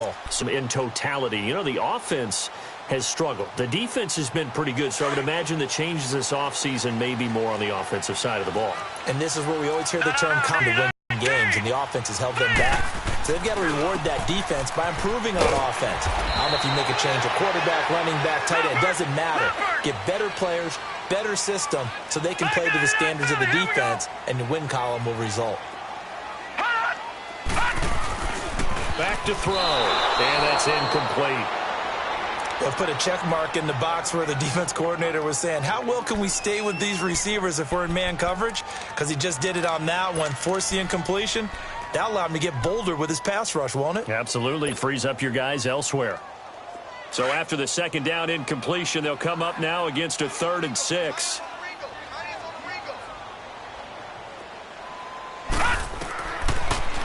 In totality, you know, the offense has struggled. The defense has been pretty good, so I would imagine the changes this offseason may be more on the offensive side of the ball. And this is where we always hear the term come to win games, and the offense has held them back. So they've got to reward that defense by improving on offense. I don't know if you make a change, a quarterback, running back, tight end, it doesn't matter. Get better players, better system, so they can play to the standards of the defense, and the win column will result. Back to throw, and that's incomplete. They'll put a check mark in the box where the defense coordinator was saying, how well can we stay with these receivers if we're in man coverage? Because he just did it on that one, forced the incompletion. That allowed him to get bolder with his pass rush, won't it? Absolutely, frees up your guys elsewhere. So after the second down incompletion, they'll come up now against a 3rd and 6.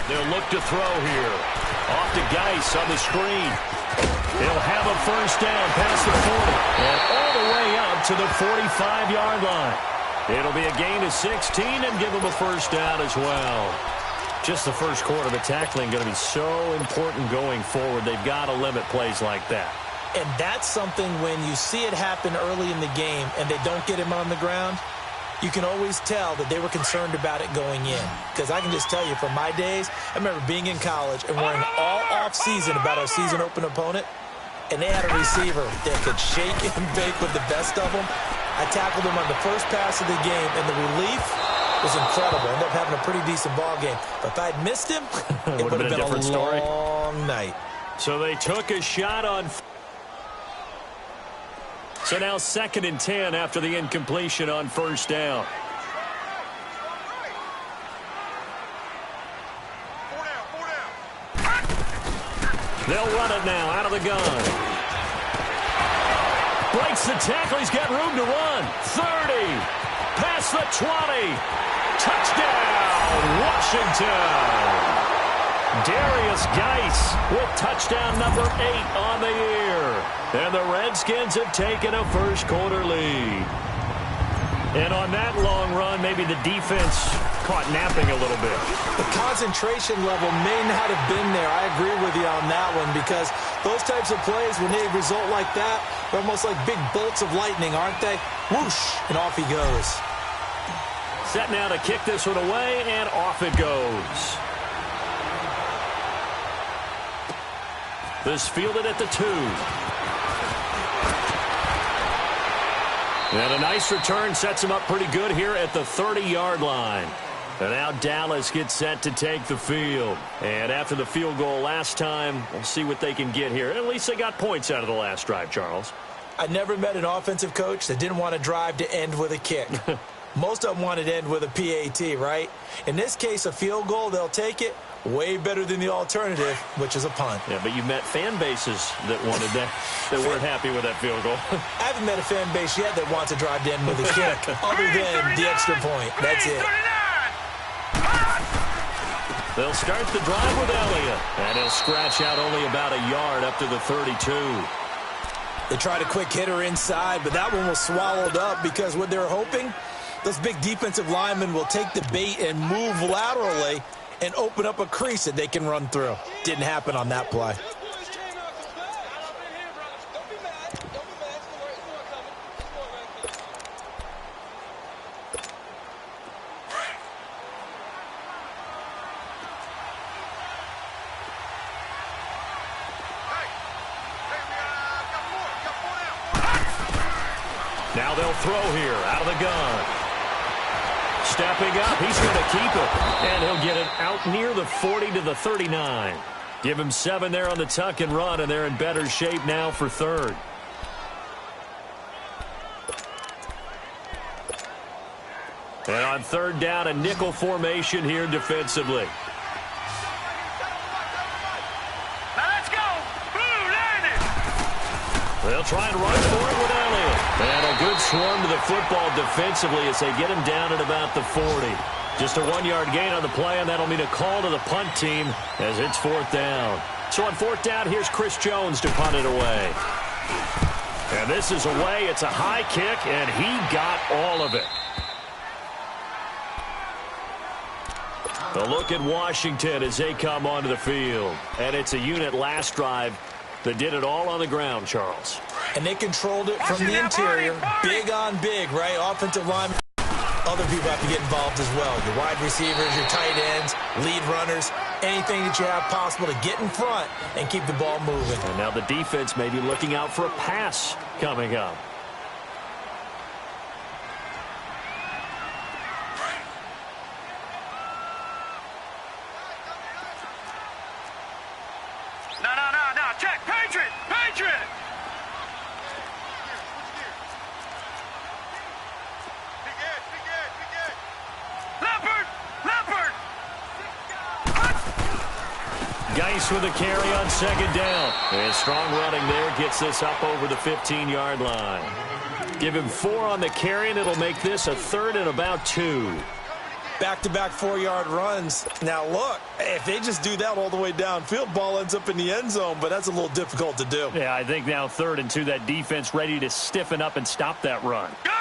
They'll look to throw here. Off to Geis on the screen. He'll have a first down past the 40 and all the way up to the 45-yard line. It'll be a gain of 16 and give them a first down as well. Just the first quarter, the tackling going to be so important going forward. They've got to limit plays like that. And that's something when you see it happen early in the game and they don't get him on the ground, you can always tell that they were concerned about it going in. Because I can just tell you from my days, I remember being in college and worrying all off-season about our season open opponent, and they had a receiver that could shake and bake with the best of them. I tackled him on the first pass of the game, and the relief was incredible. Ended up having a pretty decent ball game. But if I'd missed him, it would have been a long night. So they took a shot on. So now 2nd and 10 after the incompletion on first down. They'll run it now out of the gun. Breaks the tackle. He's got room to run. 30. Past the 20. Touchdown, Washington. Darius Geis with touchdown number 8 on the year. And the Redskins have taken a first quarter lead. And on that long run, maybe the defense caught napping a little bit. The concentration level may not have been there. I agree with you on that one, because those types of plays, when they result like that, they're almost like big bolts of lightning, aren't they? Whoosh, and off he goes. Set now to kick this one away, and off it goes. This fielded at the 2. And a nice return sets him up pretty good here at the 30-yard line. And now Dallas gets set to take the field. And after the field goal last time, we'll see what they can get here. At least they got points out of the last drive, Charles. I never met an offensive coach that didn't want to drive to end with a kick. Most of them wanted to end with a PAT, right? In this case, a field goal, they'll take it. Way better than the alternative, which is a punt. Yeah, but you met fan bases that wanted that, that weren't happy with that field goal. I haven't met a fan base yet that wants to drive to end with a kick, other than the extra point. That's it. They'll start the drive with Elliott, and he'll scratch out only about a yard up to the 32. They tried a quick hitter inside, but that one was swallowed up because what they're hoping, those big defensive linemen will take the bait and move laterally and open up a crease that they can run through. Didn't happen on that play. Now they'll throw here out of the gun. Stepping up, he's going to keep it. And he'll get it out near the 40 to the 39. Give him 7 there on the tuck and run, and they're in better shape now for 3rd. And on 3rd down, a nickel formation here defensively. Now let's go. Blue, land it. They'll try and run for it with Elliott. And a good swarm to the football defensively as they get him down at about the 40. Just a 1-yard gain on the play, and that'll mean a call to the punt team as it's 4th down. So on 4th down, here's Chris Jones to punt it away. And this is away. It's a high kick, and he got all of it. A look at Washington as they come onto the field. And it's a unit last drive that did it all on the ground, Charles. And they controlled it from the interior. Big on big, right? Offensive linemen. Other people have to get involved as well. Your wide receivers, your tight ends, lead runners, anything that you have possible to get in front and keep the ball moving. And now the defense may be looking out for a pass coming up. No. Check. Patriot. Leopard. Geis with a carry on second down. And strong running there gets this up over the 15-yard line. Give him 4 on the carry, and it'll make this a 3rd and about 2. Back-to-back 4-yard runs. Now, look, if they just do that all the way downfield, ball ends up in the end zone, but that's a little difficult to do. Yeah, I think now 3rd and 2, that defense ready to stiffen up and stop that run. Gun!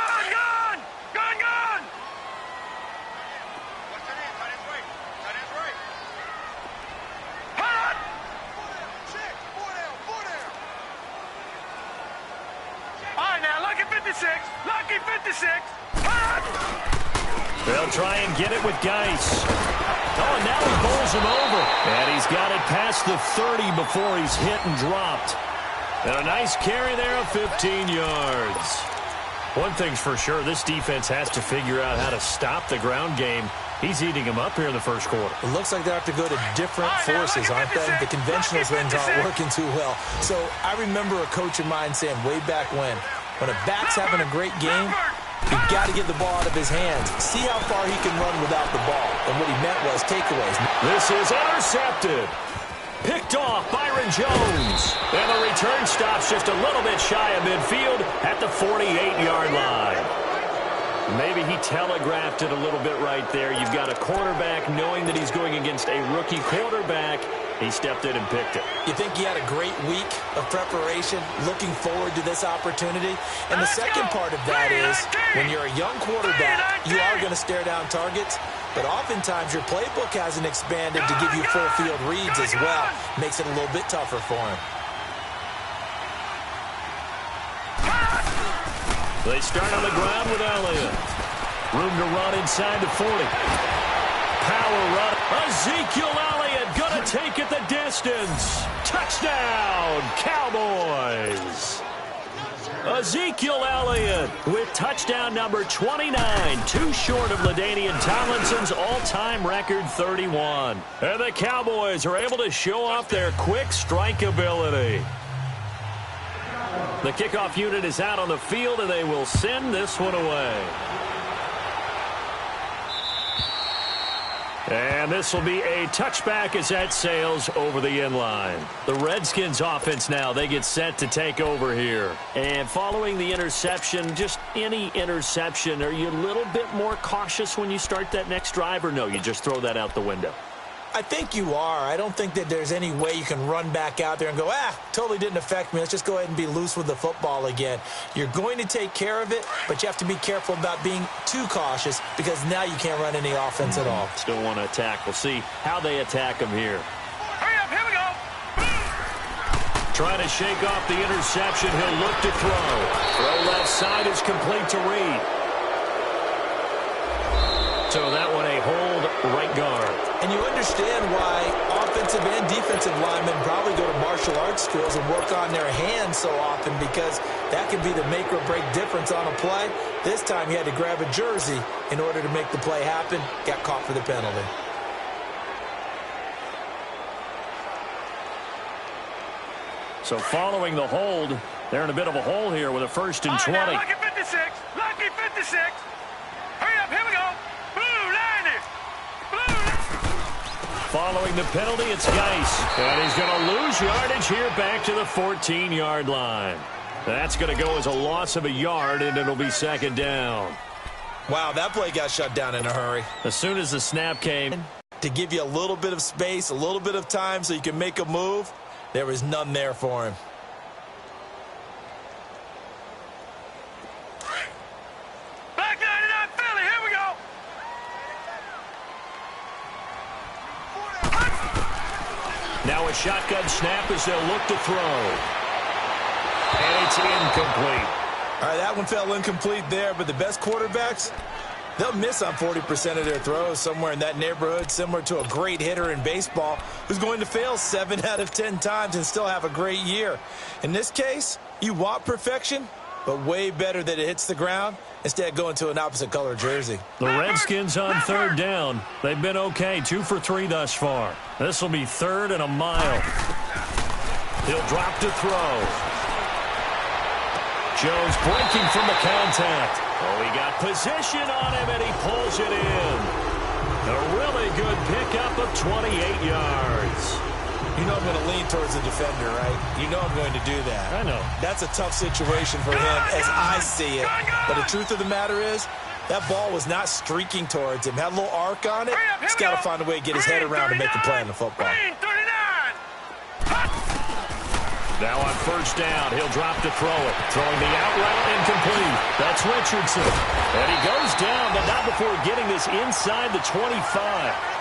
Lucky 56. They'll try and get it with Geis. Oh, and now he bowls him over. And he's got it past the 30 before he's hit and dropped. And a nice carry there of 15 yards. One thing's for sure, this defense has to figure out how to stop the ground game. He's eating them up here in the first quarter. It looks like they have to go to different forces, aren't they? The conventional winds aren't working too well. So I remember a coach of mine saying way back when a back's having a great game, you've got to get the ball out of his hands. See how far he can run without the ball. And what he meant was takeaways. This is intercepted. Picked off Byron Jones. And the return stops just a little bit shy of midfield at the 48-yard line. Maybe he telegraphed it a little bit right there. You've got a quarterback knowing that he's going against a rookie quarterback. He stepped in and picked it. You think he had a great week of preparation, looking forward to this opportunity? And the second part of that is, when you're a young quarterback, you are going to stare down targets, but oftentimes your playbook hasn't expanded to give you full field reads as well. Makes it a little bit tougher for him. They start on the ground with Elliott. Room to run inside the 40. Power run. Ezekiel Elliott going to take it the distance. Touchdown, Cowboys. Ezekiel Elliott with touchdown number 29, too short of LaDainian Tomlinson's all-time record 31. And the Cowboys are able to show off their quick strike ability. The kickoff unit is out on the field, and they will send this one away. And this will be a touchback as that sails over the inline. The Redskins offense now, they get set to take over here. And following the interception, just any interception, are you a little bit more cautious when you start that next drive, or no, you just throw that out the window? I think you are. I don't think that there's any way you can run back out there and go, totally didn't affect me. Let's just go ahead and be loose with the football again. You're going to take care of it, but you have to be careful about being too cautious because now you can't run any offense at all. Still want to attack. We'll see how they attack him here. Hurry up, here we go. Trying to shake off the interception. He'll look to throw. Throw left side is complete to Reed. So that one a hold right guard. And you understand why offensive and defensive linemen probably go to martial arts schools and work on their hands so often because that can be the make or break difference on a play. This time he had to grab a jersey in order to make the play happen. Got caught for the penalty. So following the hold, they're in a bit of a hole here with a 1st and 20. Now, lucky 56. Lucky 56. Hurry up, here we go. Following the penalty, it's Geis. And he's going to lose yardage here back to the 14-yard line. That's going to go as a loss of a yard, and it'll be 2nd down. Wow, that play got shut down in a hurry. As soon as the snap came. To give you a little bit of space, a little bit of time so you can make a move, there was none there for him. Back 99 Philly, here we go. Now a shotgun snap as they'll look to throw. And it's incomplete. All right, that one fell incomplete there, but the best quarterbacks, they'll miss on 40% of their throws, somewhere in that neighborhood, similar to a great hitter in baseball who's going to fail 7 out of 10 times and still have a great year. In this case, you want perfection, but way better that it hits the ground instead of going to an opposite color jersey. The Redskins on third down. They've been okay, 2 for 3 thus far. This will be 3rd and a mile. He'll drop to throw. Jones breaking from the contact. Oh, he got position on him, and he pulls it in. A really good pickup of 28 yards. You know I'm going to lean towards the defender, right? You know I'm going to do that. I know. That's a tough situation for him as I see it. But the truth of the matter is, that ball was not streaking towards him. Had a little arc on it. He's got to find a way to get his head around and make a play on the football. Now on first down, he'll drop to throw it. Throwing the out route incomplete. That's Richardson. And he goes down, but not before getting this inside the 25.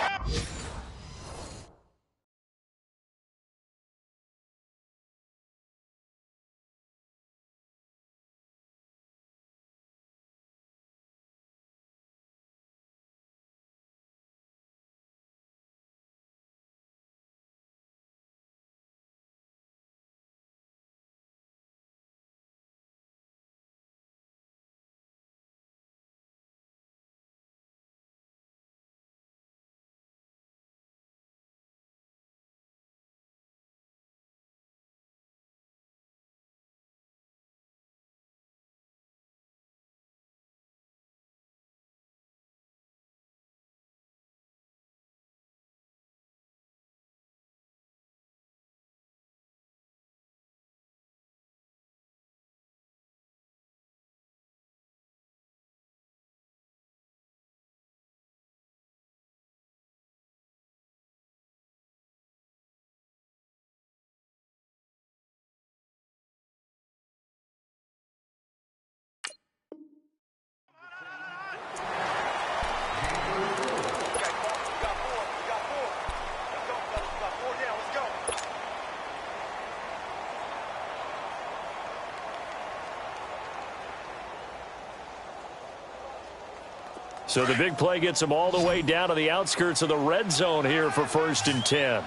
So the big play gets them all the way down to the outskirts of the red zone here for 1st and 10.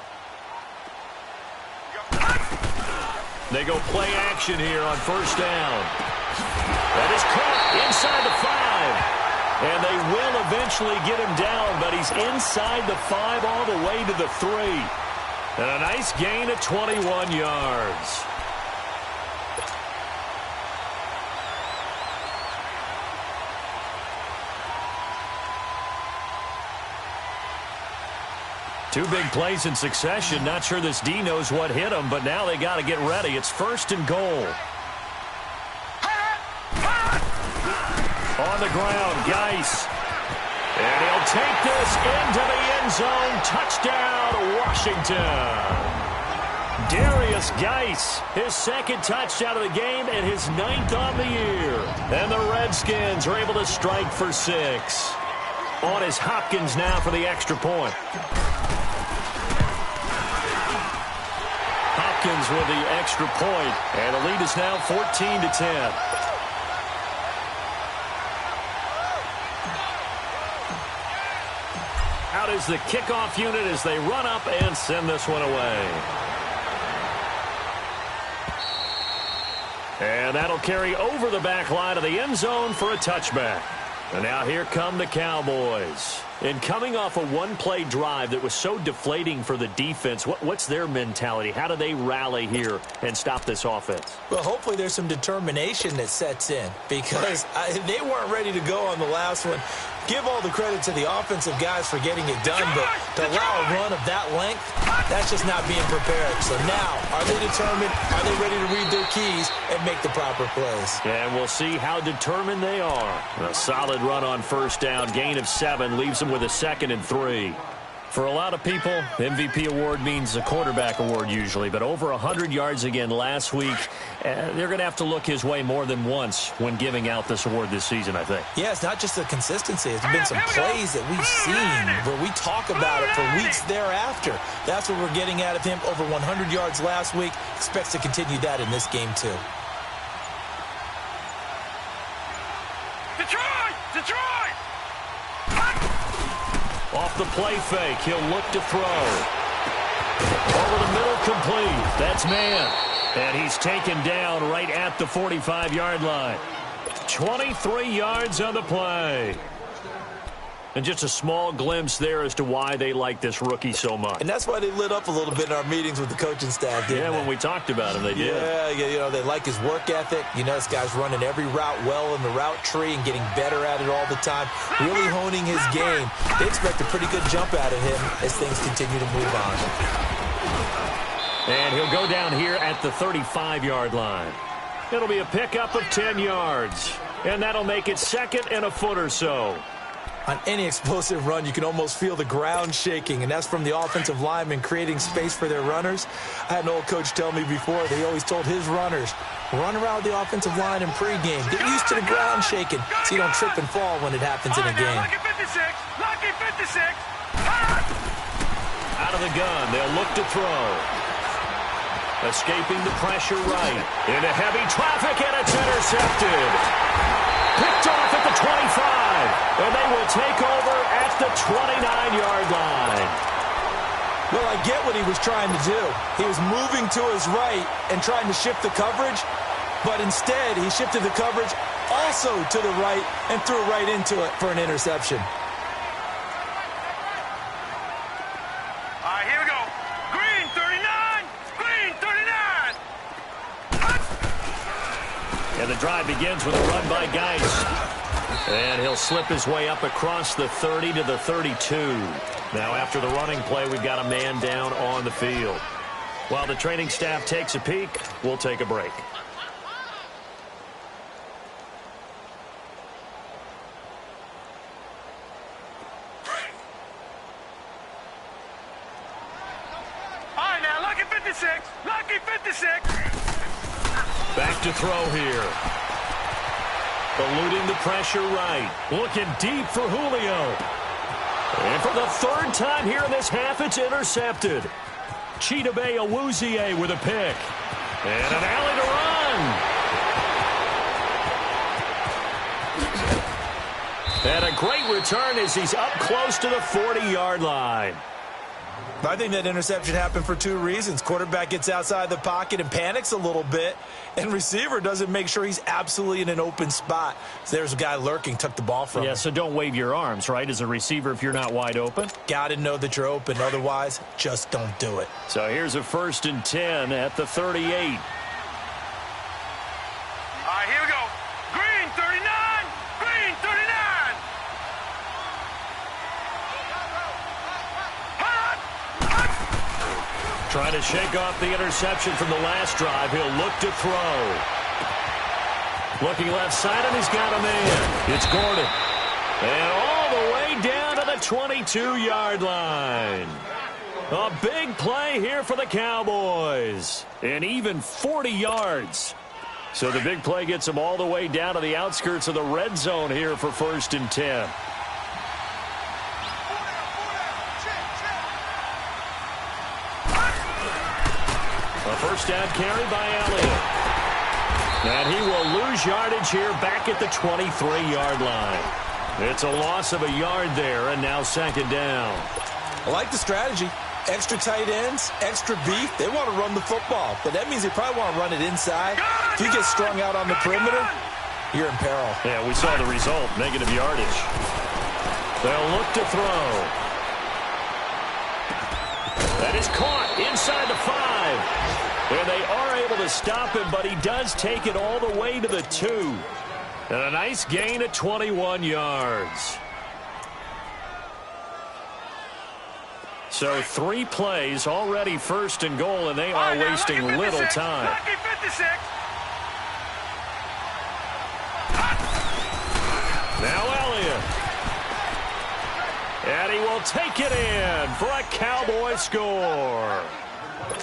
They go play action here on first down. That is caught inside the 5. And they will eventually get him down, but he's inside the 5 all the way to the 3. And a nice gain of 21 yards. Two big plays in succession. Not sure this D knows what hit him, but now they got to get ready. It's 1st and goal. On the ground, Geis. And he'll take this into the end zone. Touchdown, Washington. Darius Geis, his 2nd touchdown of the game and his 9th on the year. And the Redskins are able to strike for 6. On is Hopkins now for the extra point. Hopkins with the extra point, and the lead is now 14-10. Out is the kickoff unit as they run up and send this one away. And that'll carry over the back line of the end zone for a touchback. And now here come the Cowboys. And coming off a one-play drive that was so deflating for the defense, what's their mentality? How do they rally here and stop this offense? Well, hopefully there's some determination that sets in because they weren't ready to go on the last one. Give all the credit to the offensive guys for getting it done, but to allow a run of that length, that's just not being prepared. So now, are they determined? Are they ready to read their keys and make the proper plays? And we'll see how determined they are. A solid run on first down. Gain of 7 leaves them with a 2nd and 3. For a lot of people, MVP award means a quarterback award usually, but over 100 yards again last week. They're going to have to look his way more than once when giving out this award this season, I think. Yeah, it's not just the consistency. It's been some plays that we've seen where we talk about it for weeks thereafter. That's what we're getting out of him. Over 100 yards last week. Expects to continue that in this game, too. Detroit! Off the play fake, he'll look to throw. Over the middle, complete. That's man. And he's taken down right at the 45-yard line. 23 yards on the play. And just a small glimpse there as to why they like this rookie so much. And that's why they lit up a little bit in our meetings with the coaching staff, didn't they? When we talked about him, they did. Yeah, they like his work ethic. This guy's running every route well in the route tree and getting better at it all the time, really honing his game. They expect a pretty good jump out of him as things continue to move on. And he'll go down here at the 35-yard line. It'll be a pickup of 10 yards. And that'll make it second and a foot or so. On any explosive run, you can almost feel the ground shaking, and that's from the offensive linemen creating space for their runners. I had an old coach tell me before, they always told his runners, run around the offensive line in pregame. Get used to the ground shaking so you don't trip and fall when it happens in a game. Lucky 56! Lucky 56! Out of the gun, they'll look to throw. Escaping the pressure right. Into heavy traffic, and it's intercepted. Picked off at the 25, and they will take over at the 29-yard line. Well, I get what he was trying to do. He was moving to his right and trying to shift the coverage, but instead he shifted the coverage also to the right and threw right into it for an interception. All right, here we go. Green 39! Green 39! And the drive begins with a run by Geis. And he'll slip his way up across the 30 to the 32. Now after the running play, we've got a man down on the field. While the training staff takes a peek, we'll take a break. All right, now, lucky 56! Lucky 56! Back to throw here. Eluding the pressure right. Looking deep for Julio. And for the third time here in this half, it's intercepted. Chidobe Awuzie with a pick. And an alley to run. And a great return as he's up close to the 40-yard line. I think that interception happened for two reasons. Quarterback gets outside the pocket and panics a little bit, and receiver doesn't make sure he's absolutely in an open spot. So there's a guy lurking, took the ball from him. Yeah, so don't wave your arms, right, as a receiver if you're not wide open. Got to know that you're open. Otherwise, just don't do it. So here's a 1st and 10 at the 38. All right, here we go. Green 39! Green 39! Trying to shake off the interception from the last drive. He'll look to throw. Looking left side, and he's got a man. It's Gordon. And all the way down to the 22-yard line. A big play here for the Cowboys. And even 40 yards. So the big play gets them all the way down to the outskirts of the red zone here for 1st and 10. A first down carry by Elliott. And he will lose yardage here back at the 23-yard line. It's a loss of a yard there, and now 2nd down. I like the strategy. Extra tight ends, extra beef. They want to run the football, but that means they probably want to run it inside. If you get strung out on the perimeter, you're in peril. Yeah, we saw the result, negative yardage. They'll look to throw. That is caught inside the 5. And they are able to stop him, but he does take it all the way to the 2. And a nice gain at 21 yards. So 3 plays, already 1st and goal, and they are wasting little time. Lucky 56! Now Elliott. And he will take it in for a Cowboy score.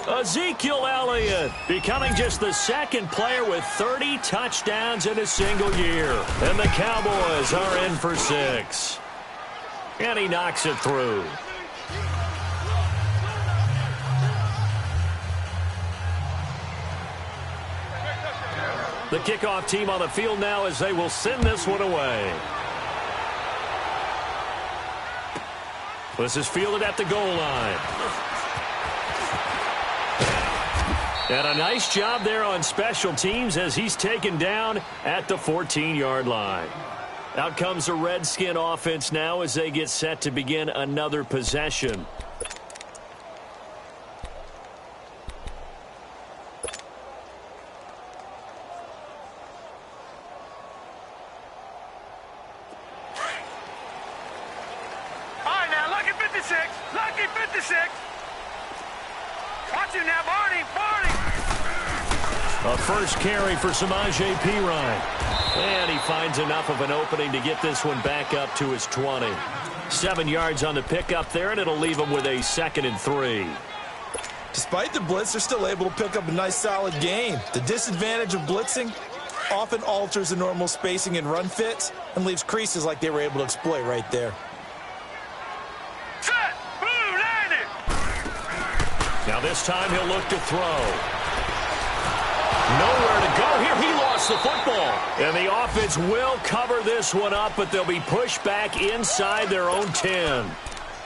Ezekiel Elliott becoming just the second player with 30 touchdowns in a single year. And the Cowboys are in for 6. And he knocks it through. The kickoff team on the field now as they will send this one away. This is fielded at the goal line. And a nice job there on special teams as he's taken down at the 14-yard line. Out comes the Redskin offense now as they get set to begin another possession. Lucky 56. Watch him now, Barney. A first carry for Samaje Perine. And he finds enough of an opening to get this one back up to his 20. 7 yards on the pickup there, and it'll leave him with a 2nd and 3. Despite the blitz, they're still able to pick up a nice, solid gain. The disadvantage of blitzing often alters the normal spacing and run fits and leaves creases like they were able to exploit right there. Now this time he'll look to throw. Nowhere to go here. He lost the football. And the offense will cover this one up, but they'll be pushed back inside their own 10.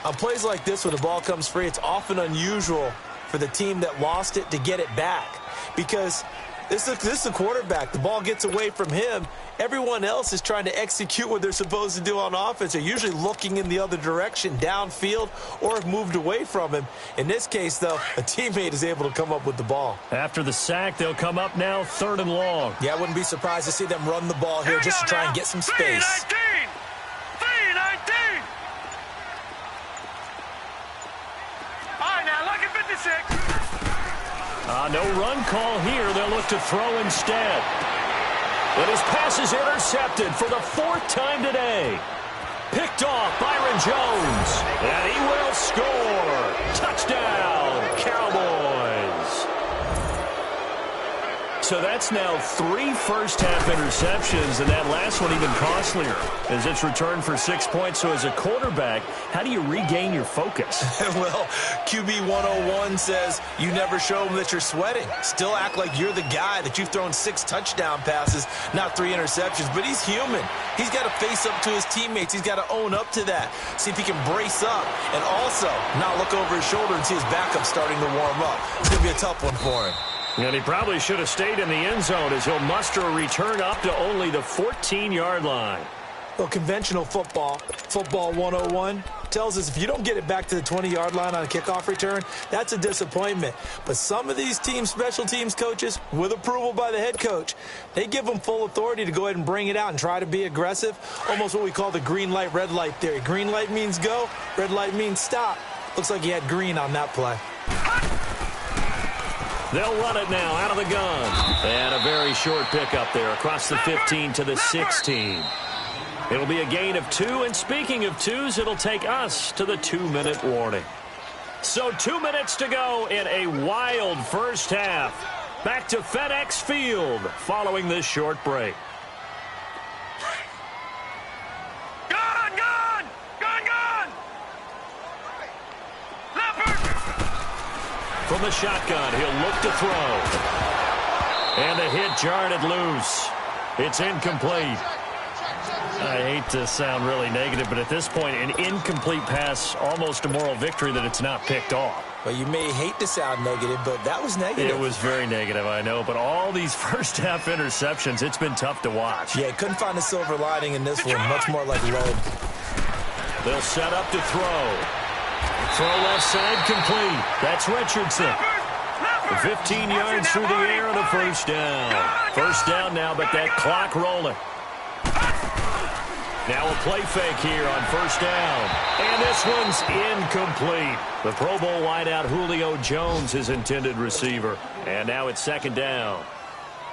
On plays like this, when the ball comes free, it's often unusual for the team that lost it to get it back. Because this is a quarterback. The ball gets away from him. Everyone else is trying to execute what they're supposed to do on offense. They're usually looking in the other direction, downfield, or have moved away from him. In this case, though, a teammate is able to come up with the ball. After the sack, they'll come up now 3rd and long. Yeah, I wouldn't be surprised to see them run the ball here just to try and get some space. 3-19. All right, now, look at 56. No run call here. They'll look to throw instead. But his pass is intercepted for the 4th time today. Picked off Byron Jones. And he will score. Touchdown, Cowboys. So that's now 3 first-half interceptions, and that last one even costlier as it's returned for 6 points. So as a quarterback, how do you regain your focus? Well, QB 101 says you never show them that you're sweating. Still act like you're the guy, that you've thrown 6 touchdown passes, not 3 interceptions. But he's human. He's got to face up to his teammates. He's got to own up to that. See if he can brace up and also not look over his shoulder and see his backup starting to warm up. It's going to be a tough one for him. And he probably should have stayed in the end zone as he'll muster a return up to only the 14-yard line. Well, conventional football 101, tells us if you don't get it back to the 20-yard line on a kickoff return, that's a disappointment. But some of these special teams coaches, with approval by the head coach, they give them full authority to go ahead and bring it out and try to be aggressive, almost what we call the green light, red light theory. Green light means go, red light means stop. Looks like he had green on that play. They'll run it now out of the gun. And a very short pickup there across the 15 to the 16. It'll be a gain of 2, and speaking of 2s, it'll take us to the 2-minute warning. So 2 minutes to go in a wild first half. Back to FedEx Field following this short break. From the shotgun, he'll look to throw. And the hit jarred it loose. It's incomplete. I hate to sound really negative, but at this point, an incomplete pass, almost a moral victory that it's not picked off. Well, you may hate to sound negative, but that was negative. It was very negative, I know. But all these first-half interceptions, it's been tough to watch. Yeah, couldn't find a silver lining in this one. Much more like lead. They'll set up to throw. Throw left side complete. That's Richardson. 15 yards through the air and a first down. First down now, but that clock rolling. Now a play fake here on first down. And this one's incomplete. The Pro Bowl wideout Julio Jones, his intended receiver. And now it's 2nd down.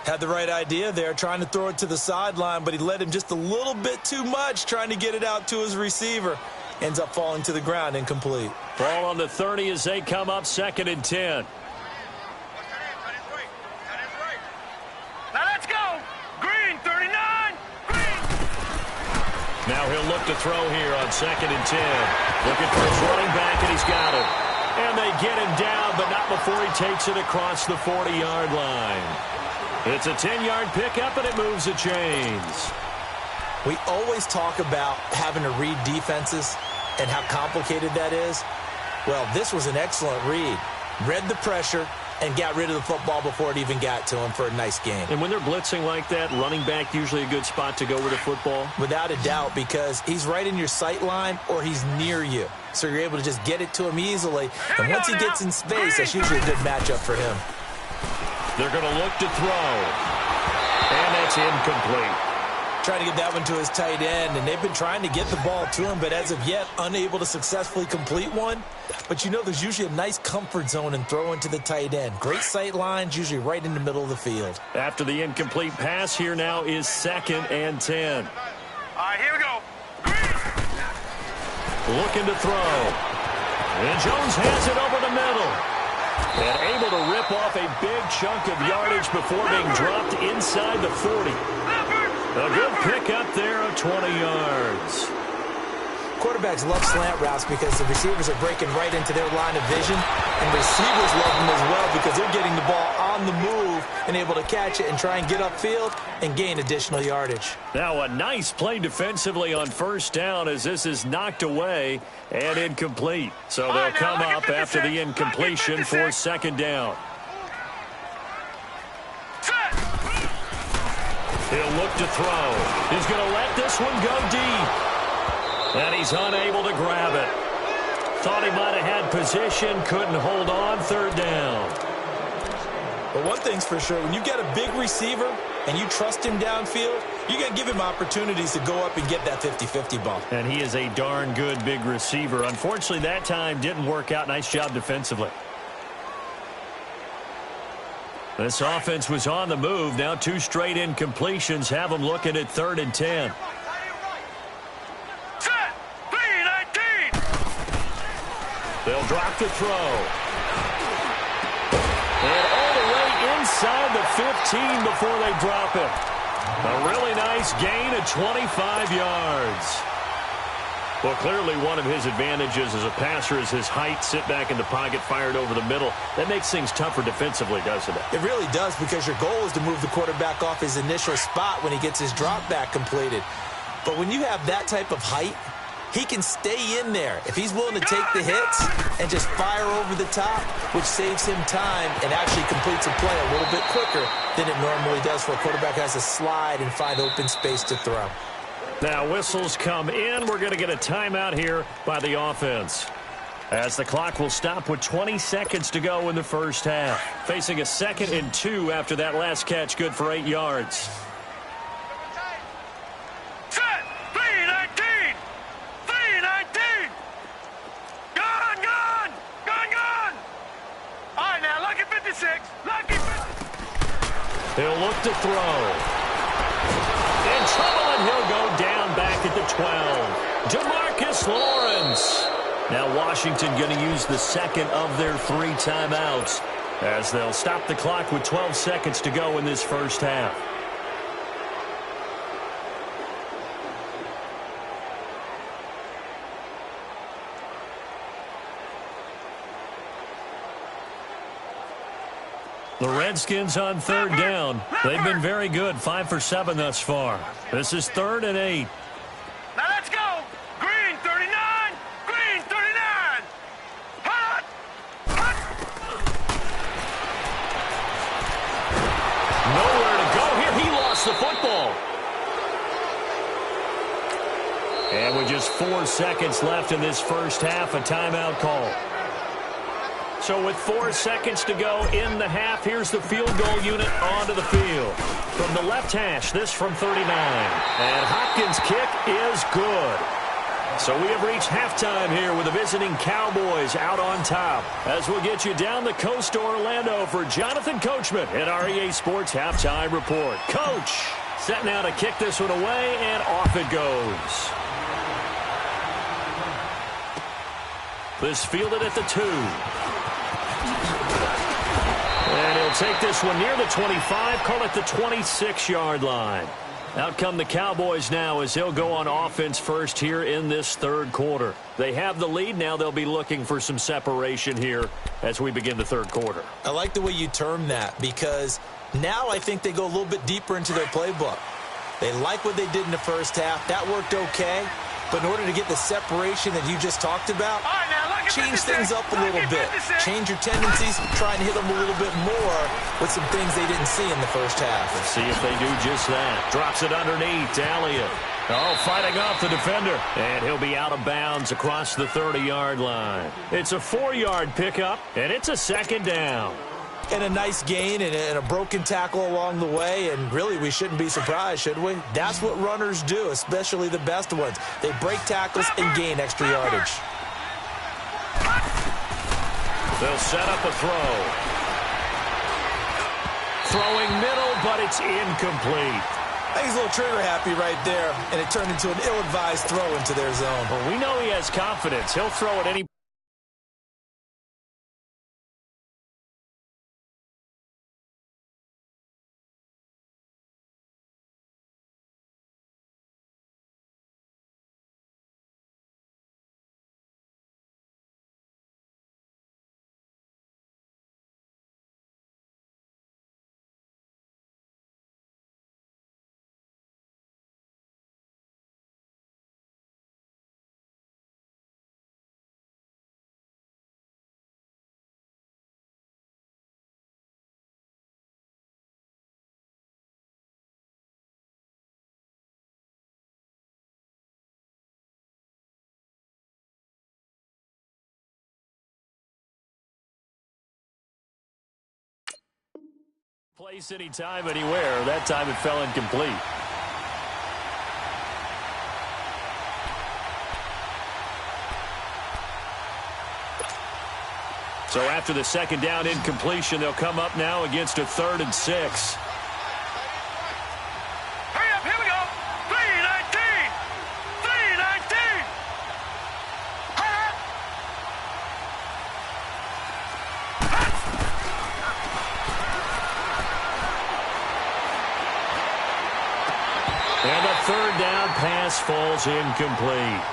Had the right idea there, trying to throw it to the sideline, but he led him just a little bit too much, trying to get it out to his receiver. ends up falling to the ground incomplete. Ball on the 30 as they come up 2nd and 10. Now let's go. Green, 39. Green. Now he'll look to throw here on 2nd and 10. Looking for his running back, and he's got it. And they get him down, but not before he takes it across the 40-yard line. It's a 10-yard pickup, and it moves the chains. We always talk about having to read defenses and how complicated that is. Well, this was an excellent read. Read the pressure and got rid of the football before it even got to him for a nice game. And when they're blitzing like that, running back usually a good spot to go with the football? Without a doubt, because he's right in your sight line or he's near you. So you're able to just get it to him easily. And once he gets in space, that's usually a good matchup for him. They're going to look to throw. And that's incomplete. Trying to get that one to his tight end, and they've been trying to get the ball to him, but as of yet, unable to successfully complete one. But you know there's usually a nice comfort zone in throwing to the tight end. Great sight lines, usually right in the middle of the field. After the incomplete pass, here now is 2nd and 10. All right, here we go. Looking to throw. And Jones has it over the middle. And able to rip off a big chunk of yardage before being dropped inside the 40. A good pickup there of 20 yards. Quarterbacks love slant routes because the receivers are breaking right into their line of vision, and receivers love them as well because they're getting the ball on the move and able to catch it and try and get upfield and gain additional yardage. Now a nice play defensively on 1st down as this is knocked away and incomplete. So they'll come up after the incompletion for 2nd down. He'll look to throw. He's going to let this one go deep. And he's unable to grab it. Thought he might have had position, couldn't hold on, 3rd down. But one thing's for sure, when you get a big receiver and you trust him downfield, you got to give him opportunities to go up and get that 50-50 ball. And he is a darn good big receiver. Unfortunately, that time didn't work out. Nice job defensively. This offense was on the move. Now 2 straight incompletions have them looking at 3rd and 10. They'll drop the throw. And all the way inside the 15 before they drop it. A really nice gain of 25 yards. Well, clearly one of his advantages as a passer is his height. Sit back in the pocket, fired over the middle. That makes things tougher defensively, doesn't it? It really does, because your goal is to move the quarterback off his initial spot when he gets his drop back completed. But when you have that type of height, he can stay in there if he's willing to take the hits and just fire over the top, which saves him time and actually completes a play a little bit quicker than it normally does for a quarterback who has to slide and find open space to throw. Now whistles come in. We're going to get a timeout here by the offense, as the clock will stop with 20 seconds to go in the 1st half. Facing a 2nd and 2 after that last catch, good for 8 yards. He'll look to throw. In trouble, and he'll go down back at the 12. DeMarcus Lawrence. Now Washington going to use the 2nd of their 3 timeouts, as they'll stop the clock with 12 seconds to go in this 1st half. The Redskins on 3rd down. They've been very good, 5 for 7 thus far. This is 3rd and 8. Now let's go. Green, 39. Green, 39. Hot. Hot. Nowhere to go here. He lost the football. And with just 4 seconds left in this 1st half, a timeout call. So with 4 seconds to go in the half, here's the field goal unit onto the field. From the left hash, this from 39. And Hopkins' kick is good. So we have reached halftime here with the visiting Cowboys out on top. As we'll get you down the coast to Orlando for Jonathan Coachman at our EA Sports Halftime Report. Coach, set now to kick this one away, and off it goes. This fielded at the 2. And he'll take this one near the 25, call it the 26-yard line. Out come the Cowboys now as they'll go on offense first here in this third quarter. They have the lead. Now they'll be looking for some separation here as we begin the third quarter. I like the way you term that because now I think they go a little bit deeper into their playbook. They like what they did in the first half. That worked okay. But in order to get the separation that you just talked about, change things up a little bit. Change your tendencies, try and hit them a little bit more with some things they didn't see in the first half. Let's see if they do just that. Drops it underneath to Elliott. Oh, fighting off the defender. And he'll be out of bounds across the 30-yard line. It's a 4-yard pickup, and it's a second down. And a nice gain and a broken tackle along the way, and really we shouldn't be surprised, should we? That's what runners do, especially the best ones. They break tackles and gain extra yardage. They'll set up a throw. Throwing middle, but it's incomplete. I think he's a little trigger happy right there, and it turned into an ill-advised throw into their zone. Well, we know he has confidence. He'll throw at any place anytime, anywhere. That time it fell incomplete. So after the second down incompletion, they'll come up now against a 3rd and 6. Hurry up, here we go. 319. 319. And the 3rd down pass falls incomplete.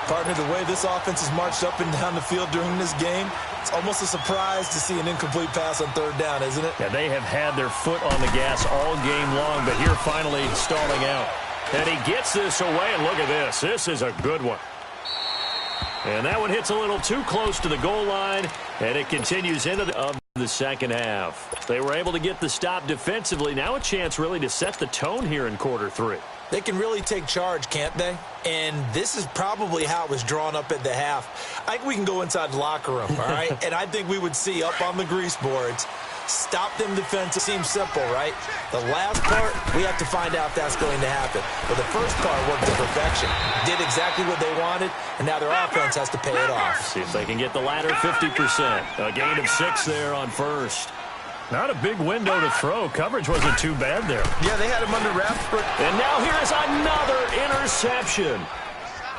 Partner, the way this offense has marched up and down the field during this game, it's almost a surprise to see an incomplete pass on 3rd down, isn't it? Yeah, they have had their foot on the gas all game long, but here finally stalling out. And he gets this away, and look at this. This is a good one. And that one hits a little too close to the goal line, and it continues into the second half. They were able to get the stop defensively. Now a chance really to set the tone here in quarter 3. They can really take charge, can't they? And this is probably how it was drawn up at the half. I think we can go inside the locker room, all right? And I think we would see up on the grease boards, stop them defense. It seems simple, right? The last part, we have to find out if that's going to happen. But the first part worked to perfection. Did exactly what they wanted, and now their offense has to pay it off. See if they can get the latter 50%. A gain of 6 there on first. Not a big window to throw. Coverage wasn't too bad there. Yeah, they had him under wraps. And now here's another interception.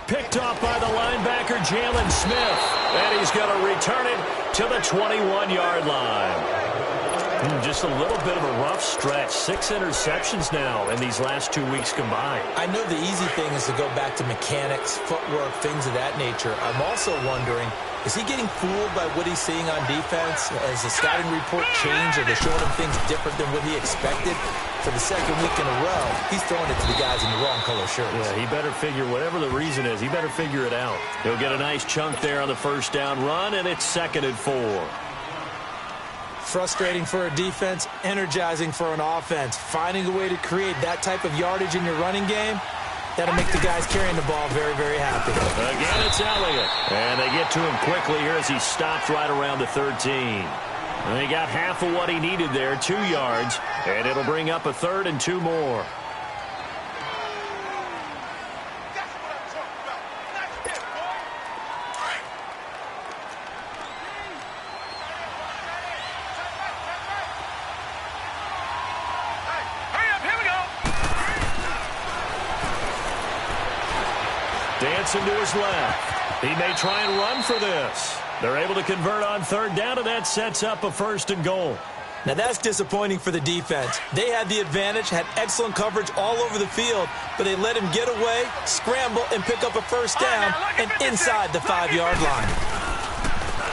Picked off by the linebacker, Jalen Smith. And he's going to return it to the 21-yard line. Just a little bit of a rough stretch. 6 interceptions now in these last 2 weeks combined. I know the easy thing is to go back to mechanics, footwork, things of that nature. I'm also wondering, is he getting fooled by what he's seeing on defense? Has the scouting report changed? Are they showing him things different than what he expected? For the second week in a row, he's throwing it to the guys in the wrong color shirts. Yeah, he better figure, whatever the reason is, he better figure it out. He'll get a nice chunk there on the first down run, and it's 2nd and 4. Frustrating for a defense, energizing for an offense. Finding a way to create that type of yardage in your running game, that'll make the guys carrying the ball very, very happy. Again, it's Elliott. And they get to him quickly here as he stops right around the 13. And he got half of what he needed there, 2 yards. And it'll bring up a 3rd and 2 more. Splits him to his left. He may try and run for this. They're able to convert on third down, and that sets up a 1st and goal. Now, that's disappointing for the defense. They had the advantage, had excellent coverage all over the field, but they let him get away, scramble, and pick up a 1st down and inside the 5-yard line.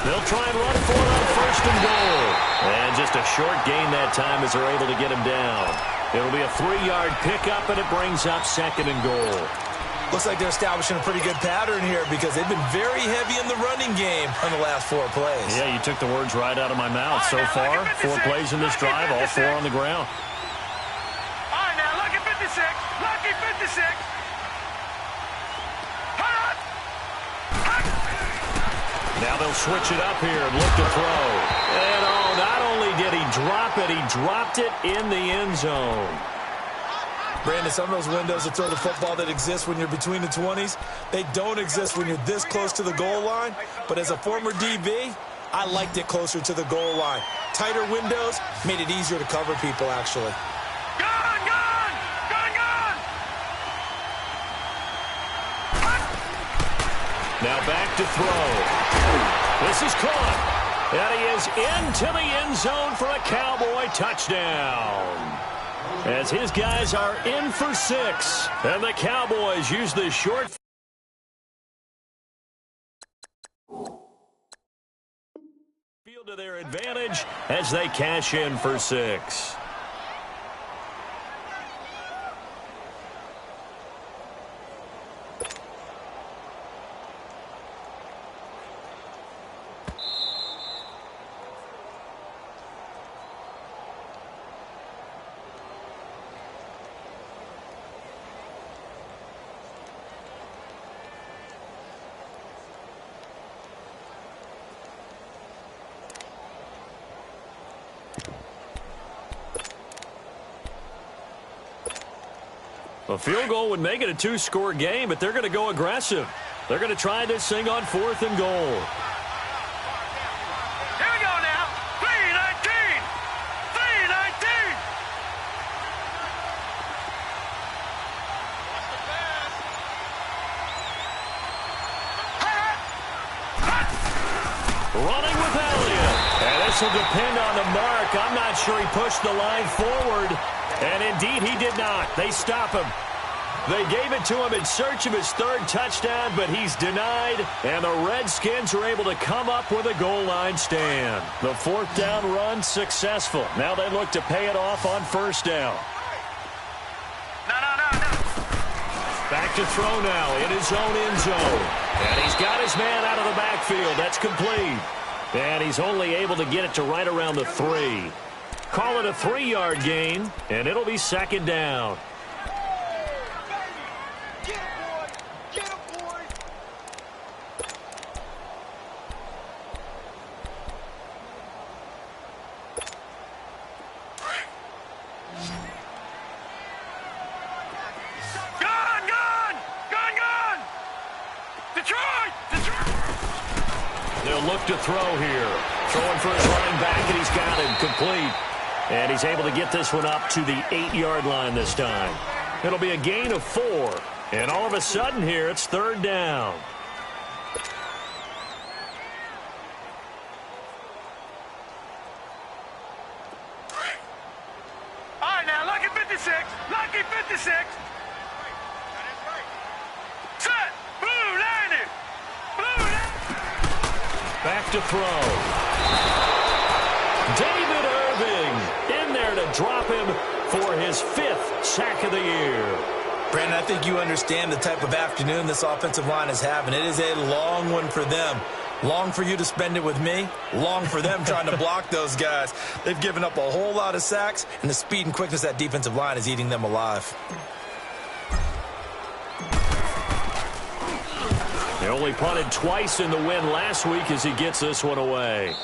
They'll try and run for it on 1st and goal. And just a short gain that time as they're able to get him down. It'll be a 3-yard pickup, and it brings up 2nd and goal. Looks like they're establishing a pretty good pattern here because they've been very heavy in the running game on the last 4 plays. Yeah, you took the words right out of my mouth. So far, 4 plays in this drive, all 4 on the ground. All right, now, lucky 56. Lucky 56. Now they'll switch it up here and look to throw. And, oh, not only did he drop it, he dropped it in the end zone. Brandon, some of those windows to throw the football that exist when you're between the 20s, they don't exist when you're this close to the goal line. But as a former DB, I liked it closer to the goal line. Tighter windows made it easier to cover people, actually. Gone, gone, gone, gone. Now back to throw. This is caught. And he is into the end zone for a Cowboy touchdown. As his guys are in for 6. And the Cowboys use the short field to their advantage as they cash in for 6. A field goal would make it a 2-score game, but they're going to go aggressive. They're going to try this thing on 4th and goal. Here we go now. 3-19. 3-19. Running with Elliott. And this will depend on the mark. I'm not sure he pushed the line forward. And indeed, he did not. They stop him. They gave it to him in search of his 3rd touchdown, but he's denied. And the Redskins are able to come up with a goal line stand. The 4th down run successful. Now they look to pay it off on 1st down. No. Back to throw now in his own end zone. And he's got his man out of the backfield. That's complete. And he's only able to get it to right around the 3. Call it a 3-yard gain, and it'll be 2nd down. Get him, boy. Gone. Detroit. They'll look to throw here. Throwing for his running back, and he's got him complete. And he's able to get this one up to the 8-yard line this time. It'll be a gain of 4. And all of a sudden here, it's 3rd down. All right, now, lucky 56. Lucky 56. Set. Blue 90. Blue 90. Back to throw. David Irving in there to drop him for his 5th sack of the year. Brandon, I think you understand the type of afternoon this offensive line is having. It is a long one for them. Long for you to spend it with me. Long for them trying to block those guys. They've given up a whole lot of sacks, and the speed and quickness of that defensive line is eating them alive. They only punted twice in the win last week as he gets this one away.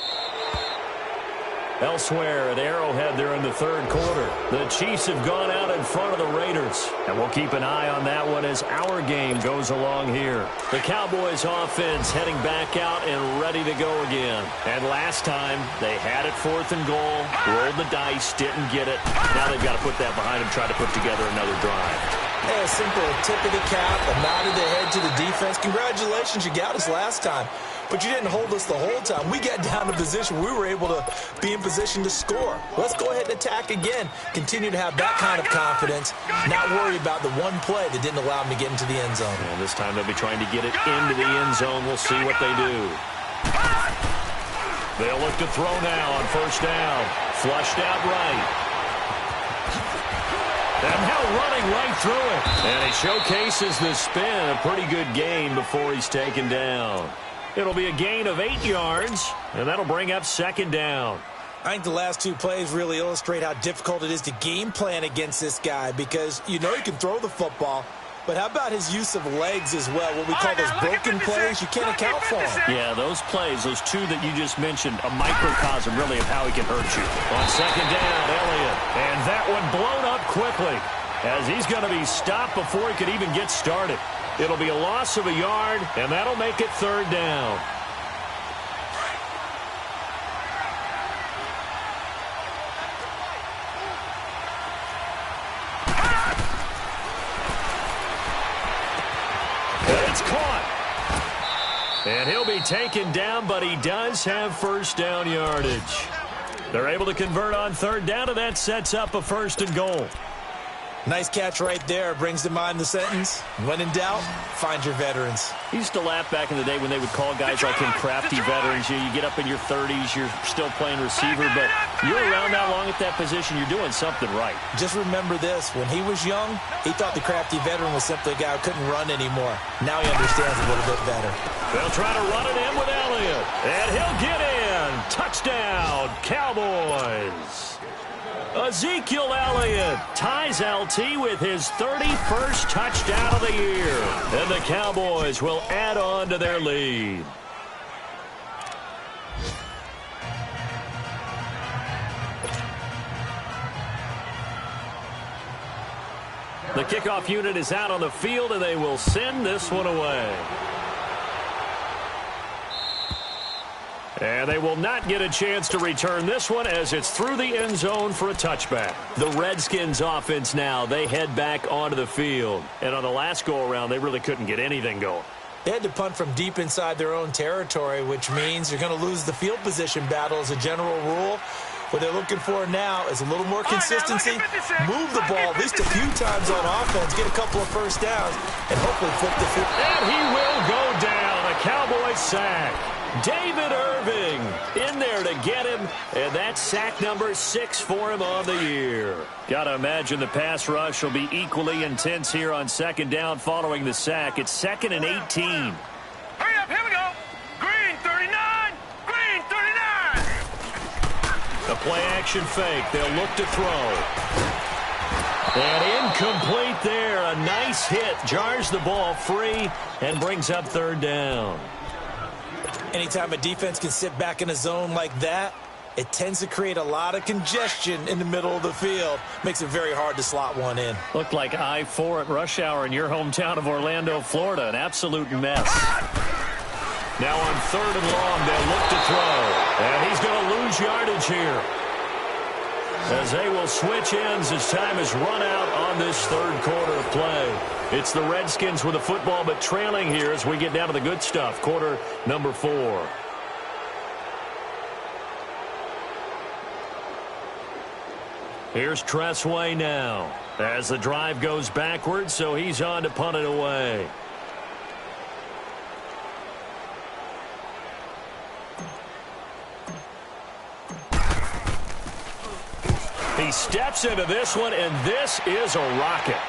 Elsewhere at Arrowhead, they're in the 3rd quarter. The Chiefs have gone out in front of the Raiders, and we'll keep an eye on that one as our game goes along here. The Cowboys offense heading back out and ready to go again. And last time, they had it 4th and goal, rolled the dice, didn't get it. Now they've got to put that behind them, try to put together another drive. Hey, a simple tip of the cap, a nod of the head to the defense. Congratulations, you got us last time. But you didn't hold us the whole time. We got down to position. We were able to be in position to score. Let's go ahead and attack again. Continue to have that kind of confidence. Not worry about the one play that didn't allow them to get into the end zone. And this time they'll be trying to get it into the end zone. We'll see what they do. They'll look to throw now on first down. Flushed out right. And now running right through it. And he showcases the spin. A pretty good gain before he's taken down. It'll be a gain of 8 yards, and that'll bring up second down. I think the last two plays really illustrate how difficult it is to game plan against this guy because you know he can throw the football, but how about his use of legs as well? What we call those broken plays, you can't account for them. Yeah, those plays, those two that you just mentioned, a microcosm really of how he can hurt you. On second down, Elliott, and that one blown up quickly as he's going to be stopped before he could even get started. It'll be a loss of a yard, and that'll make it third down. It's caught. And he'll be taken down, but he does have first down yardage. They're able to convert on third down, and that sets up a first and goal. Nice catch right there. Brings to mind the sentence, when in doubt, find your veterans. He used to laugh back in the day when they would call guys like him crafty veterans. You get up in your 30s, you're still playing receiver, but you're around that long at that position, you're doing something right. Just remember this. When he was young, he thought the crafty veteran was simply a guy who couldn't run anymore. Now he understands a little bit better. They'll try to run it in with Elliott, and he'll get in. Touchdown, Cowboys. Ezekiel Elliott ties LT with his 31st touchdown of the year. And the Cowboys will add on to their lead. The kickoff unit is out on the field, and they will send this one away. And they will not get a chance to return this one as it's through the end zone for a touchback. The Redskins offense now, they head back onto the field. And on the last go-around, they really couldn't get anything going. They had to punt from deep inside their own territory, which means you're going to lose the field position battle as a general rule. What they're looking for now is a little more consistency, move the ball at least a few times on offense, get a couple of first downs, and hopefully flip the field. And he will go down, a Cowboy sack. David Irving in there to get him, and that's sack number 6 for him on the year. Got to imagine the pass rush will be equally intense here on second down following the sack. It's 2nd and 18. Hurry up, here we go. Green 39, green 39. The play action fake. They'll look to throw. And incomplete there. A nice hit. Jars the ball free and brings up third down. Anytime a defense can sit back in a zone like that, it tends to create a lot of congestion in the middle of the field. Makes it very hard to slot one in. Looked like I-4 at rush hour in your hometown of Orlando, Florida. An absolute mess. Now on third and long, they'll look to throw. And he's going to lose yardage here, as they will switch ends as time is run out on this third quarter of play. It's the Redskins with the football, but trailing here as we get down to the good stuff. Quarter number 4. Here's Tressway now as the drive goes backwards, so he's on to punt it away. He steps into this one, and this is a rocket.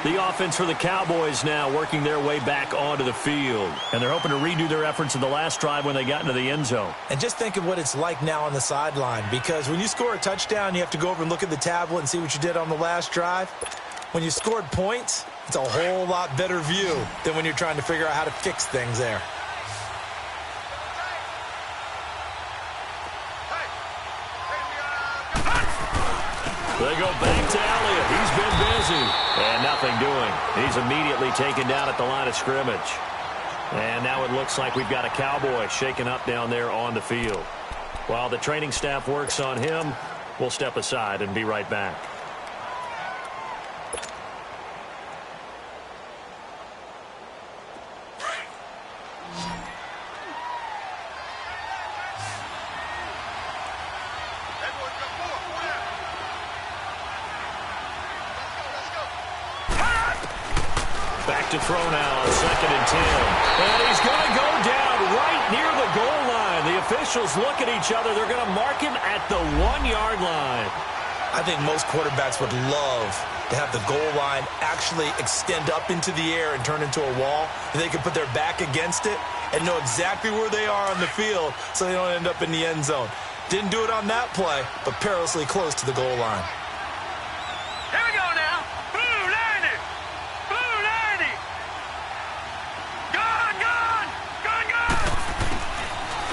The offense for the Cowboys now working their way back onto the field. And they're hoping to redo their efforts in the last drive when they got into the end zone. And just think of what it's like now on the sideline, because when you score a touchdown, you have to go over and look at the tablet and see what you did on the last drive. When you scored points, it's a whole lot better view than when you're trying to figure out how to fix things there. They go back to Elliott. He's been busy. And nothing doing. He's immediately taken down at the line of scrimmage. And now it looks like we've got a Cowboy shaken up down there on the field. While the training staff works on him, we'll step aside and be right back. Back to throw now, 2nd and 10. And he's going to go down right near the goal line. The officials look at each other. They're going to mark him at the 1-yard line. I think most quarterbacks would love to have the goal line actually extend up into the air and turn into a wall. And they can put their back against it and know exactly where they are on the field so they don't end up in the end zone. Didn't do it on that play, but perilously close to the goal line. Here we go now. Blue 90. Blue 90. Gone, gone. Gone, gone.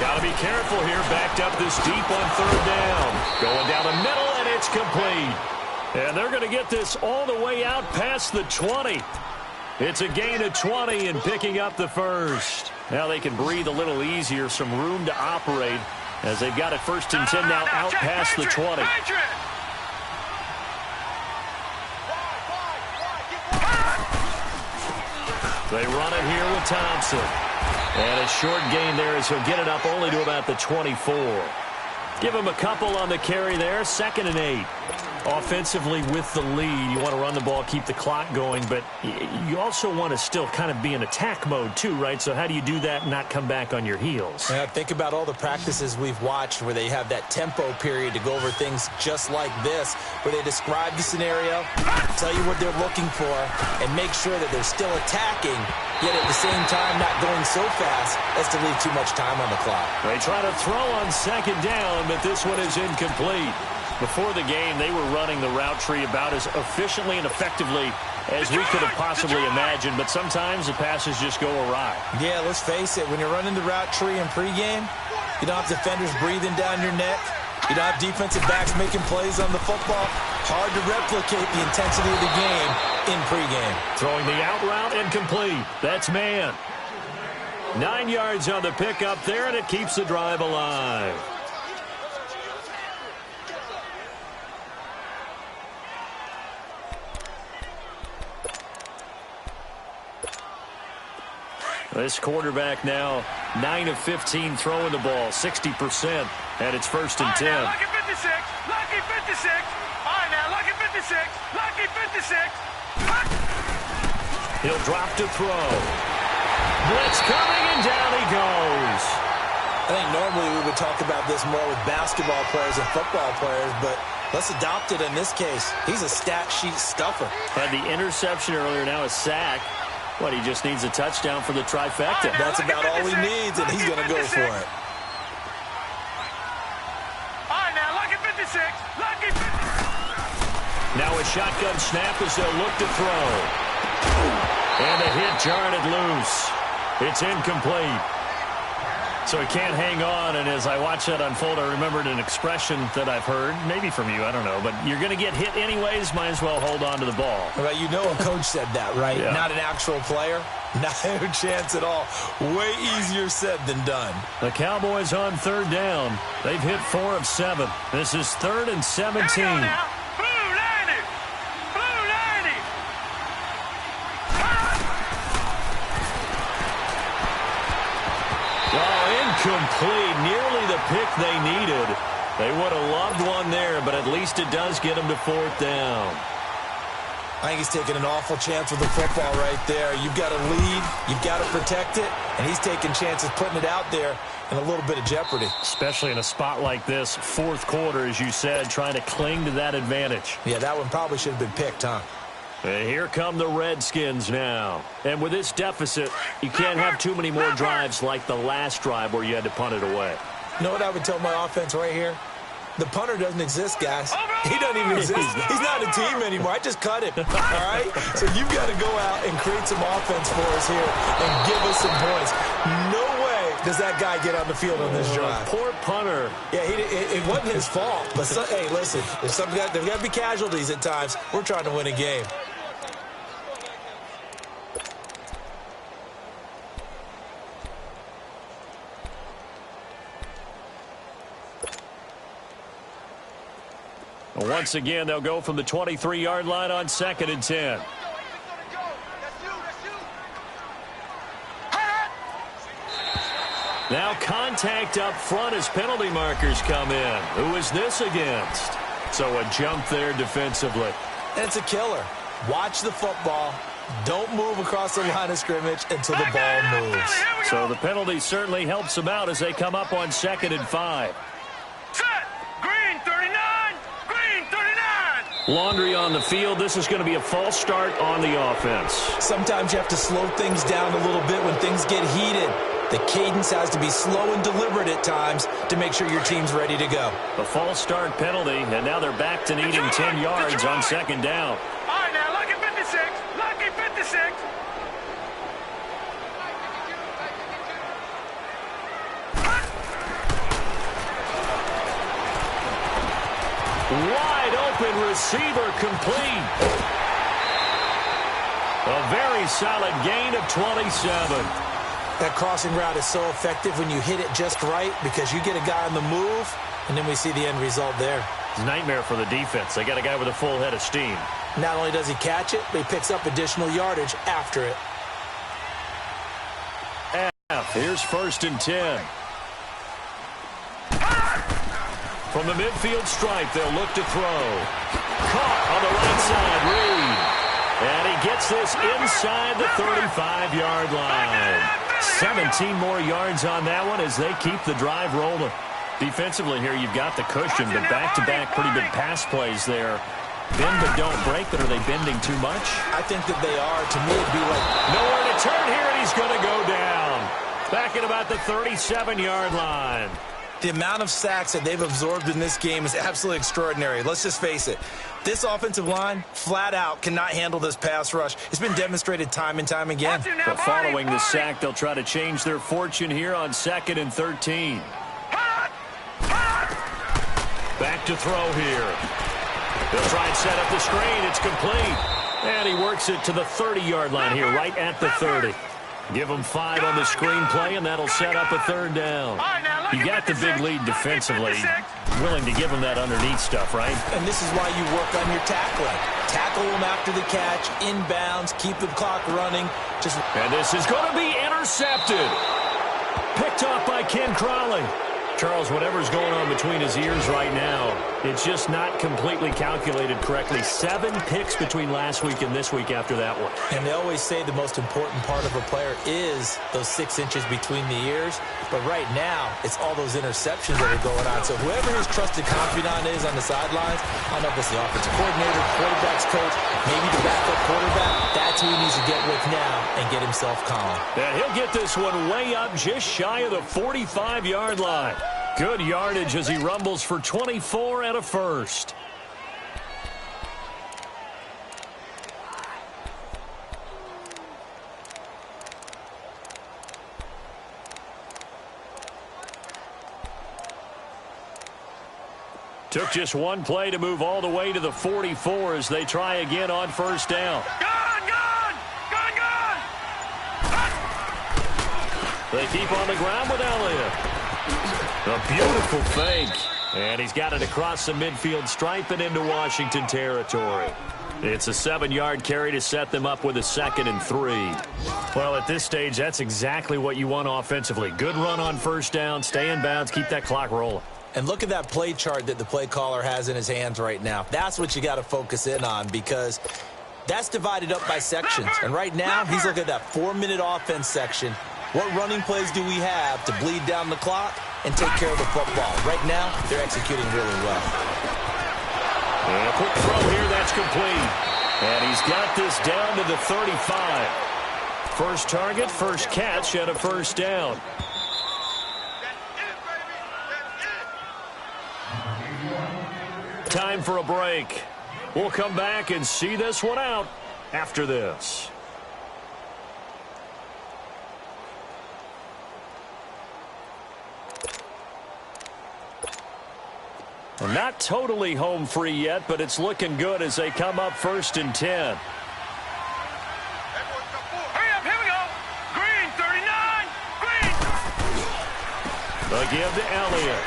Got to be careful here. Backed up this deep on 3rd down. Going down the middle, and it's complete. And they're going to get this all the way out past the 20. It's a gain of 20 and picking up the first. Now they can breathe a little easier, some room to operate as they've got it 1st and 10 now out past the 20. They run it here with Thompson. And a short gain there as he'll get it up only to about the 24. Give him a couple on the carry there, 2nd and 8. Offensively with the lead, you want to run the ball, keep the clock going, but you also want to still kind of be in attack mode too, right? So how do you do that and not come back on your heels? Yeah, think about all the practices we've watched where they have that tempo period to go over things just like this, where they describe the scenario, tell you what they're looking for, and make sure that they're still attacking, yet at the same time not going so fast as to leave too much time on the clock. They try to throw on 2nd down, but this one is incomplete. Before the game, they were running the route tree about as efficiently and effectively as we could have possibly imagined, but sometimes the passes just go awry. Yeah, let's face it, when you're running the route tree in pregame, you don't have defenders breathing down your neck. You don't have defensive backs making plays on the football. Hard to replicate the intensity of the game in pregame. Throwing the out route incomplete. That's man. 9 yards on the pickup there, and it keeps the drive alive. This quarterback now 9 of 15 throwing the ball, 60%, and it's 1st and 10. Lucky 56, lucky 56. All right, now, lucky 56, lucky 56. He'll drop to throw. Blitz coming, and down he goes. I think normally we would talk about this more with basketball players and football players, but let's adopt it in this case. He's a stat sheet stuffer. Had the interception earlier, now a sack. What, he just needs a touchdown for the trifecta. That's about all he needs, and he's going to go for it. All right, now, lucky 56, lucky 56. Now a shotgun snap as they'll look to throw. And the hit jarred it loose. It's incomplete. So he can't hang on, and as I watch that unfold, I remembered an expression that I've heard, maybe from you, I don't know, but you're going to get hit anyways, might as well hold on to the ball. Well, you know a coach said that, right? Yeah. Not an actual player. No chance at all. Way easier said than done. The Cowboys on 3rd down. They've hit 4 of 7. This is 3rd and 17. Here we go now. Blue 90. Blue 90. Incomplete. Nearly the pick they needed. They would have loved one there, but at least it does get them to 4th down. I think he's taking an awful chance with the football right there. You've got to lead. You've got to protect it. And he's taking chances putting it out there in a little bit of jeopardy. Especially in a spot like this, 4th quarter, as you said, trying to cling to that advantage. Yeah, that one probably should have been picked, huh? And here come the Redskins now. And with this deficit, you can't have too many more drives like the last drive where you had to punt it away. You know what I would tell my offense right here? The punter doesn't exist, guys. He doesn't even exist. He's not a team anymore. I just cut him, all right? So you've got to go out and create some offense for us here and give us some points. No way does that guy get on the field on this drive. Poor punter. Yeah, it wasn't his fault. But, hey, listen, there's got to be casualties at times. We're trying to win a game. Once again, they'll go from the 23-yard line on 2nd and 10. Now contact up front as penalty markers come in. Who is this against? So a jump there defensively. And it's a killer. Watch the football. Don't move across the line of scrimmage until the ball moves. So the penalty certainly helps them out as they come up on 2nd and 5. Set. Green 39. Green 39. Laundry on the field. This is going to be a false start on the offense. Sometimes you have to slow things down a little bit when things get heated. The cadence has to be slow and deliberate at times to make sure your team's ready to go. A false start penalty, and now they're back to needing 10 yards on 2nd down. All right, now, lucky 56. Lucky 56. Wide open receiver complete. A very solid gain of 27. That crossing route is so effective when you hit it just right because you get a guy on the move, and then we see the end result there. It's a nightmare for the defense. They got a guy with a full head of steam. Not only does he catch it, but he picks up additional yardage after it. Here's 1st and 10. From the midfield stripe, they'll look to throw. Caught on the right side, Reed. And he gets this inside the 35-yard line. 17 more yards on that one as they keep the drive rolling. Defensively here, you've got the cushion, but back-to-back pretty big pass plays there. Bend but don't break, but are they bending too much? I think that they are. To me, it'd be like... Nowhere to turn here, and he's going to go down. Back at about the 37-yard line. The amount of sacks that they've absorbed in this game is absolutely extraordinary. Let's just face it. This offensive line, flat out, cannot handle this pass rush. It's been demonstrated time and time again. But following the sack, they'll try to change their fortune here on 2nd and 13. Back to throw here. They'll try and set up the screen. It's complete. And he works it to the 30-yard line here, right at the 30. Give them 5 on the screenplay, and that'll set up a 3rd down. You got the big lead defensively. Willing to give them that underneath stuff, right? And this is why you work on your tackling. Tackle them after the catch, inbounds, keep the clock running. And this is going to be intercepted. Picked off by Ken Crawley. Charles, whatever's going on between his ears right now, it's just not completely calculated correctly. 7 picks between last week and this week after that one. And they always say the most important part of a player is those 6 inches between the ears. But right now, it's all those interceptions that are going on. So whoever his trusted confidant is on the sidelines, I don't know if it's the offensive coordinator, quarterback's coach, maybe the backup quarterback, that's who he needs to get with now and get himself calm. Yeah, he'll get this one way up just shy of the 45-yard line. Good yardage as he rumbles for 24 and a first. Took just one play to move all the way to the 44 as they try again on 1st down. Gone! They keep on the ground with Elliott. A beautiful fake. And he's got it across the midfield stripe and into Washington territory. It's a 7-yard carry to set them up with a 2nd and 3. Well, at this stage, that's exactly what you want offensively. Good run on 1st down, stay in bounds, keep that clock rolling. And look at that play chart that the play caller has in his hands right now. That's what you got to focus in on because that's divided up by sections. And right now, he's looking at that 4-minute offense section. What running plays do we have to bleed down the clock and take care of the football? Right now, they're executing really well. And a quick throw here, that's complete. And he's got this down to the 35. First target, first catch, and a 1st down. Time for a break. We'll come back and see this one out after this. Well, not totally home free yet, but it's looking good as they come up 1st and 10. Hurry up, here we go. Green 39. Green. The give to Elliott.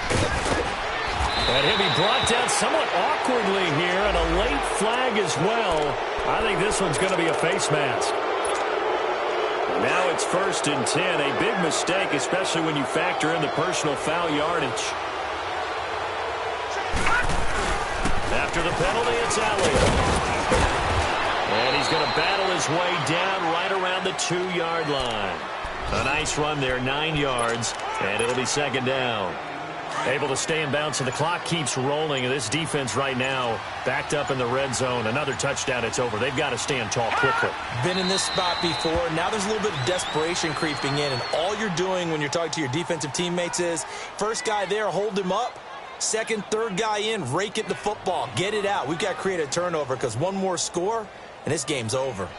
And he'll be brought down somewhat awkwardly here, and a late flag as well. I think this one's going to be a face mask. Now it's 1st and 10. A big mistake, especially when you factor in the personal foul yardage. After the penalty, it's Elliott. And he's going to battle his way down right around the 2-yard line. A nice run there, 9 yards, and it'll be 2nd down. Able to stay in bounds, and the clock keeps rolling. And this defense right now backed up in the red zone. Another touchdown, it's over. They've got to stand tall quickly. Been in this spot before. Now there's a little bit of desperation creeping in, and all you're doing when you're talking to your defensive teammates is, first guy there, hold him up. Second, third guy in, rake at the football. Get it out. We've got to create a turnover because one more score, and this game's over.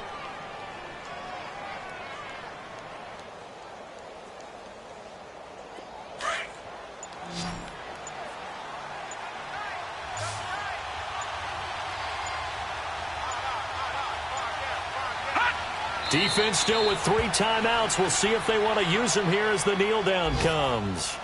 Defense still with 3 timeouts. We'll see if they want to use them here as the kneel down comes.